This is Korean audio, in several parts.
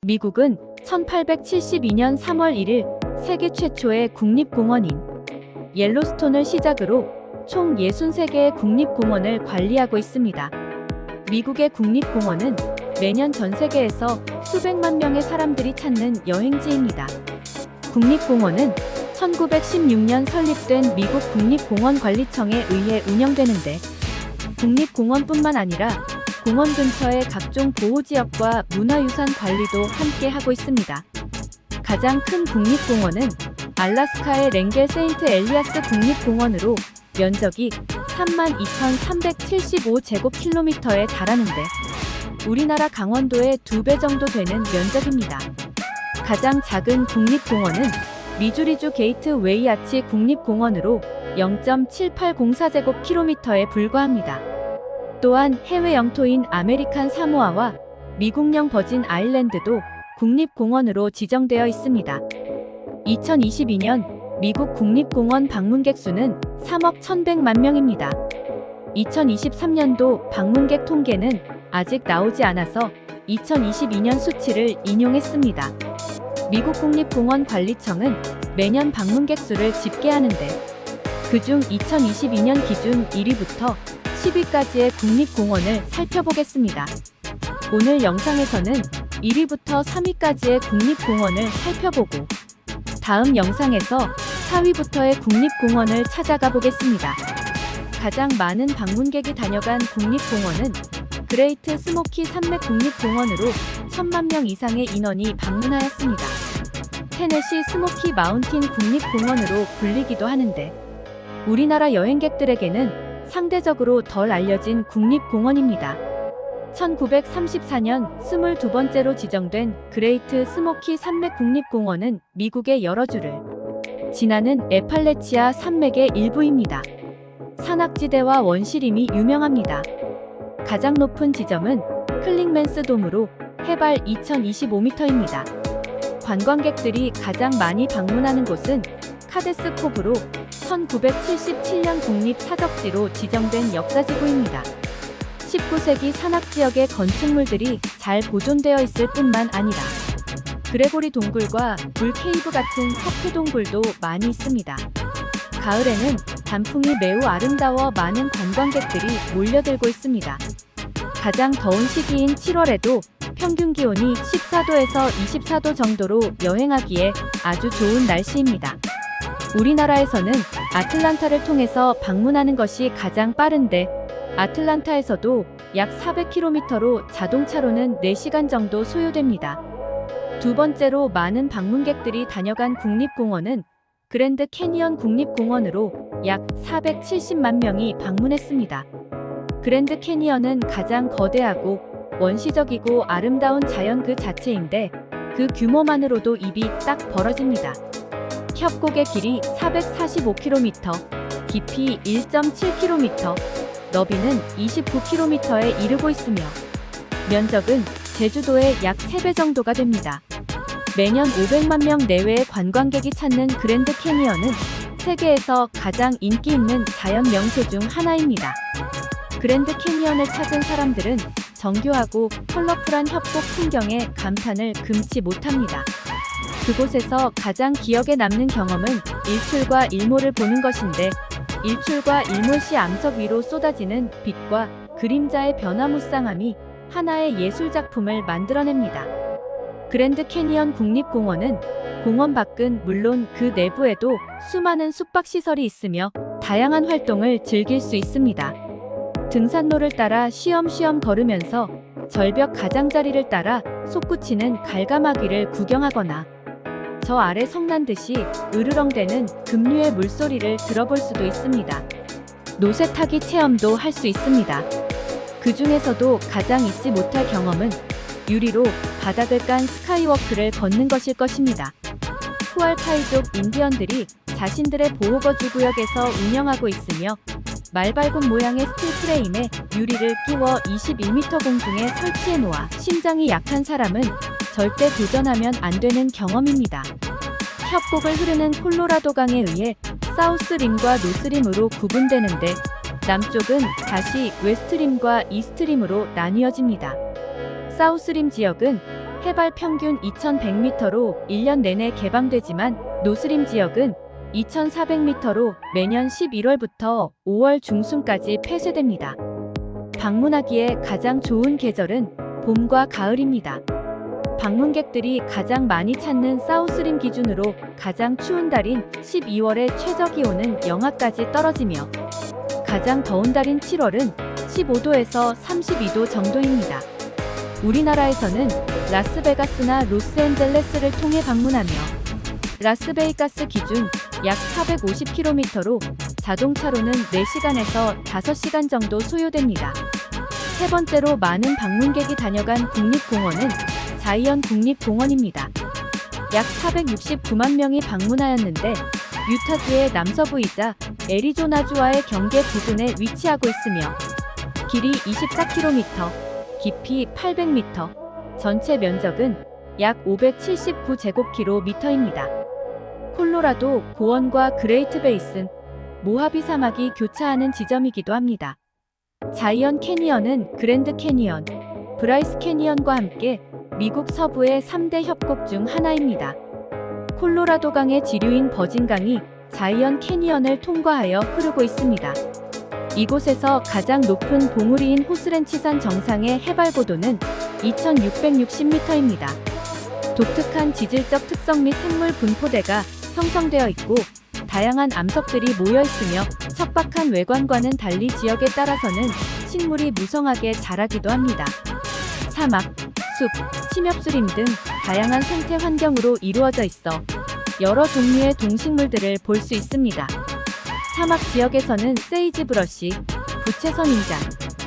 미국은 1872년 3월 1일 세계 최초의 국립공원인 옐로스톤을 시작으로 총 63개의 국립공원을 관리하고 있습니다. 미국의 국립공원은 매년 전 세계에서 수백만 명의 사람들이 찾는 여행지입니다. 국립공원은 1916년 설립된 미국 국립공원관리청에 의해 운영되는데, 국립공원뿐만 아니라 공원 근처의 각종 보호지역과 문화유산 관리도 함께 하고 있습니다. 가장 큰 국립공원은 알래스카의 랭겔 세인트 엘리아스 국립공원으로 면적이 32,375제곱킬로미터에 달하는데 우리나라 강원도의 2배 정도 되는 면적입니다. 가장 작은 국립공원은 미주리주 게이트웨이 아치 국립공원으로 0.7804제곱킬로미터에 불과합니다. 또한 해외 영토인 아메리칸 사모아와 미국령 버진 아일랜드도 국립공원으로 지정되어 있습니다. 2022년 미국 국립공원 방문객 수는 3억 1,100만 명입니다. 2023년도 방문객 통계는 아직 나오지 않아서 2022년 수치를 인용했습니다. 미국 국립공원관리청은 매년 방문객 수를 집계하는데, 그중 2022년 기준 1위부터 10위까지의 국립공원을 살펴보겠습니다. 오늘 영상에서는 1위부터 3위까지의 국립공원을 살펴보고, 다음 영상에서 4위부터의 국립공원을 찾아가 보겠습니다. 가장 많은 방문객이 다녀간 국립공원은 그레이트 스모키 산맥 국립공원으로 1,000만 명 이상의 인원이 방문하였습니다. 테네시 스모키 마운틴 국립공원으로 불리기도 하는데, 우리나라 여행객들에게는 상대적으로 덜 알려진 국립공원입니다. 1934년 22번째로 지정된 그레이트 스모키 산맥 국립공원은 미국의 여러 주를 지나는 에팔레치아 산맥의 일부입니다. 산악지대와 원시림이 유명합니다. 가장 높은 지점은 클링맨스 돔으로 해발 2,025m입니다. 관광객들이 가장 많이 방문하는 곳은 카데스 코브로 1977년 국립사적지로 지정된 역사지구입니다. 19세기 산악지역의 건축물들이 잘 보존되어 있을 뿐만 아니라 그레고리 동굴과 물 케이브 같은 석회 동굴도 많이 있습니다. 가을에는 단풍이 매우 아름다워 많은 관광객들이 몰려들고 있습니다. 가장 더운 시기인 7월에도 평균 기온이 14도에서 24도 정도로 여행하기에 아주 좋은 날씨입니다. 우리나라에서는 아틀란타를 통해서 방문하는 것이 가장 빠른데, 아틀란타에서도 약 400km로 자동차로는 4시간 정도 소요됩니다. 두 번째로 많은 방문객들이 다녀간 국립공원은 그랜드 캐니언 국립공원으로 약 470만 명이 방문했습니다. 그랜드 캐니언은 가장 거대하고 원시적이고 아름다운 자연 그 자체인데, 그 규모만으로도 입이 딱 벌어집니다. 협곡의 길이 445km, 깊이 1.7km, 너비는 29km에 이르고 있으며 면적은 제주도의 약 3배 정도가 됩니다. 매년 500만 명 내외의 관광객이 찾는 그랜드 캐니언은 세계에서 가장 인기 있는 자연 명소 중 하나입니다. 그랜드 캐니언을 찾은 사람들은 정교하고 컬러풀한 협곡 풍경에 감탄을 금치 못합니다. 그곳에서 가장 기억에 남는 경험은 일출과 일몰을 보는 것인데, 일출과 일몰 시 암석 위로 쏟아지는 빛과 그림자의 변화무쌍함이 하나의 예술작품을 만들어냅니다. 그랜드 캐니언 국립공원은 공원 밖은 물론 그 내부에도 수많은 숙박시설이 있으며 다양한 활동을 즐길 수 있습니다. 등산로를 따라 쉬엄쉬엄 걸으면서 절벽 가장자리를 따라 솟구치는 갈가마귀를 구경하거나 저 아래 성난듯이 으르렁대는 급류의 물소리를 들어볼 수도 있습니다. 노새 타기 체험도 할 수 있습니다. 그 중에서도 가장 잊지 못할 경험은 유리로 바닥을 깐 스카이워크를 걷는 것일 것입니다. 후알파이족 인디언들이 자신들의 보호거주 구역에서 운영하고 있으며 말발굽 모양의 스틸 프레임에 유리를 끼워 21m 공중에 설치해 놓아 심장이 약한 사람은 절대 도전하면 안 되는 경험입니다. 협곡을 흐르는 콜로라도강에 의해 사우스림과 노스림으로 구분되는데, 남쪽은 다시 웨스트림과 이스트림으로 나뉘어집니다. 사우스림 지역은 해발 평균 2100m로 1년 내내 개방되지만 노스림 지역은 2400m로 매년 11월부터 5월 중순까지 폐쇄됩니다. 방문하기에 가장 좋은 계절은 봄과 가을입니다. 방문객들이 가장 많이 찾는 사우스림 기준으로 가장 추운 달인 12월의 최저 기온은 영하까지 떨어지며 가장 더운 달인 7월은 15도에서 32도 정도입니다. 우리나라에서는 라스베가스나 로스앤젤레스를 통해 방문하며 라스베이가스 기준 약 450km로 자동차로는 4시간에서 5시간 정도 소요됩니다. 세 번째로 많은 방문객이 다녀간 국립공원은 자이언 국립공원입니다. 약 469만 명이 방문하였는데 유타주의 남서부이자 애리조나주와의 경계 부근에 위치하고 있으며 길이 24km, 깊이 800m, 전체 면적은 약 579제곱킬로미터입니다. 콜로라도 고원과 그레이트 베이슨, 모하비 사막이 교차하는 지점이기도 합니다. 자이언 캐니언은 그랜드 캐니언, 브라이스 캐니언과 함께 미국 서부의 3대 협곡 중 하나입니다. 콜로라도 강의 지류인 버진강이 자이언 캐니언을 통과하여 흐르고 있습니다. 이곳에서 가장 높은 봉우리인 호스렌치산 정상의 해발 고도는 2660m입니다. 독특한 지질적 특성 및 생물 분포대가 형성되어 있고 다양한 암석들이 모여 있으며 척박한 외관과는 달리 지역에 따라서는 식물이 무성하게 자라기도 합니다. 사막, 숲, 침엽수림 등 다양한 생태 환경으로 이루어져 있어 여러 종류의 동식물들을 볼 수 있습니다. 사막 지역에서는 세이지브러시, 부채선인장,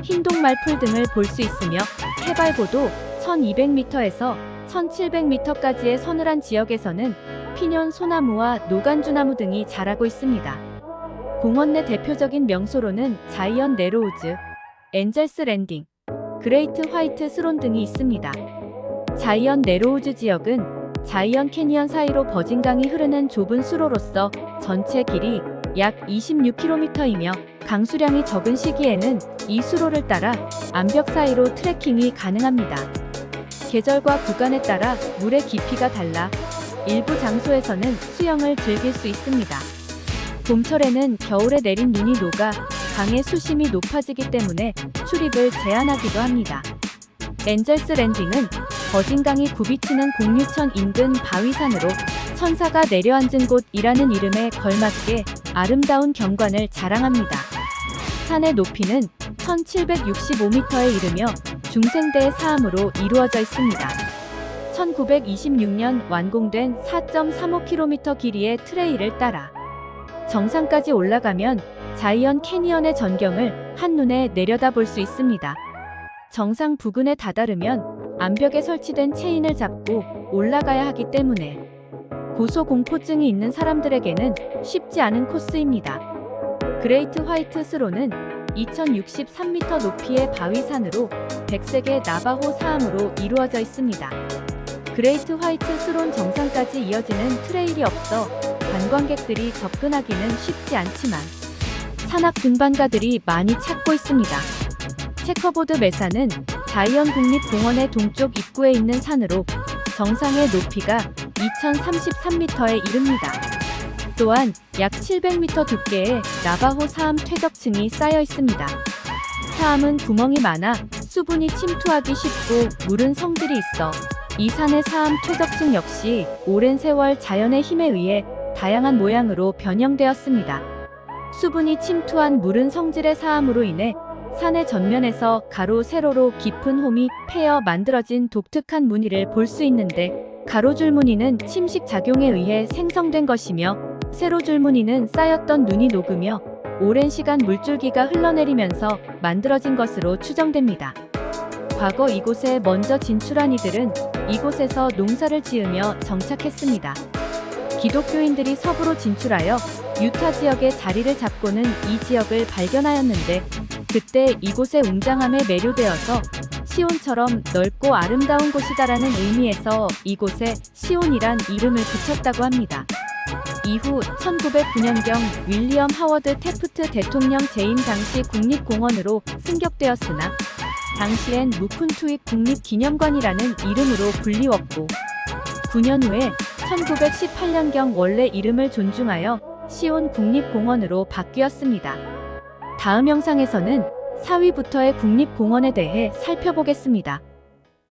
흰동말풀 등을 볼 수 있으며 해발 고도 1200m에서 1700m까지의 서늘한 지역에서는 피년 소나무와 노간주나무 등이 자라고 있습니다. 공원 내 대표적인 명소로는 자이언 네로우즈, 엔젤스 랜딩, 그레이트 화이트 스론 등이 있습니다. 자이언 네로우즈 지역은 자이언 캐니언 사이로 버진강이 흐르는 좁은 수로로서 전체 길이 약 26km이며 강수량이 적은 시기에는 이 수로를 따라 암벽 사이로 트레킹이 가능합니다. 계절과 구간에 따라 물의 깊이가 달라 일부 장소에서는 수영을 즐길 수 있습니다. 봄철에는 겨울에 내린 눈이 녹아 강의 수심이 높아지기 때문에 출입을 제한하기도 합니다. 엔젤스 랜딩은 버진강이 굽이치는 공유천 인근 바위산으로 천사가 내려앉은 곳이라는 이름에 걸맞게 아름다운 경관을 자랑합니다. 산의 높이는 1765m에 이르며 중생대의 사암으로 이루어져 있습니다. 1926년 완공된 4.35km 길이의 트레일을 따라 정상까지 올라가면 자이언 캐니언의 전경을 한눈에 내려다볼 수 있습니다. 정상 부근에 다다르면 암벽에 설치된 체인을 잡고 올라가야 하기 때문에 고소공포증이 있는 사람들에게는 쉽지 않은 코스입니다. 그레이트 화이트 스론은 2063m 높이의 바위산으로 백색의 나바호 사암으로 이루어져 있습니다. 그레이트 화이트 스론 정상까지 이어지는 트레일이 없어 관광객들이 접근하기는 쉽지 않지만 산악 등반가들이 많이 찾고 있습니다. 체커보드 메사는 자이언 국립공원의 동쪽 입구에 있는 산으로 정상의 높이가 2033m에 이릅니다. 또한 약 700m 두께의 나바호 사암 퇴적층이 쌓여 있습니다. 사암은 구멍이 많아 수분이 침투하기 쉽고 물은 성질이 있어 이 산의 사암 퇴적층 역시 오랜 세월 자연의 힘에 의해 다양한 모양으로 변형되었습니다. 수분이 침투한 물은 성질의 사암으로 인해 산의 전면에서 가로 세로로 깊은 홈이 패여 만들어진 독특한 무늬를 볼 수 있는데 가로줄 무늬는 침식 작용에 의해 생성된 것이며 세로줄 무늬는 쌓였던 눈이 녹으며 오랜 시간 물줄기가 흘러내리면서 만들어진 것으로 추정됩니다. 과거 이곳에 먼저 진출한 이들은 이곳에서 농사를 지으며 정착했습니다. 기독교인들이 서부로 진출하여 유타 지역에 자리를 잡고는 이 지역을 발견하였는데 그때 이곳의 웅장함에 매료되어서 시온처럼 넓고 아름다운 곳이다라는 의미에서 이곳에 시온이란 이름을 붙였다고 합니다. 이후 1909년경 윌리엄 하워드 태프트 대통령 재임 당시 국립공원으로 승격되었으나 당시엔 무푼투익 국립기념관이라는 이름으로 불리웠고 9년 후에 1918년경 원래 이름을 존중하여 시온 국립공원으로 바뀌었습니다. 다음 영상에서는 4위부터의 국립공원에 대해 살펴보겠습니다.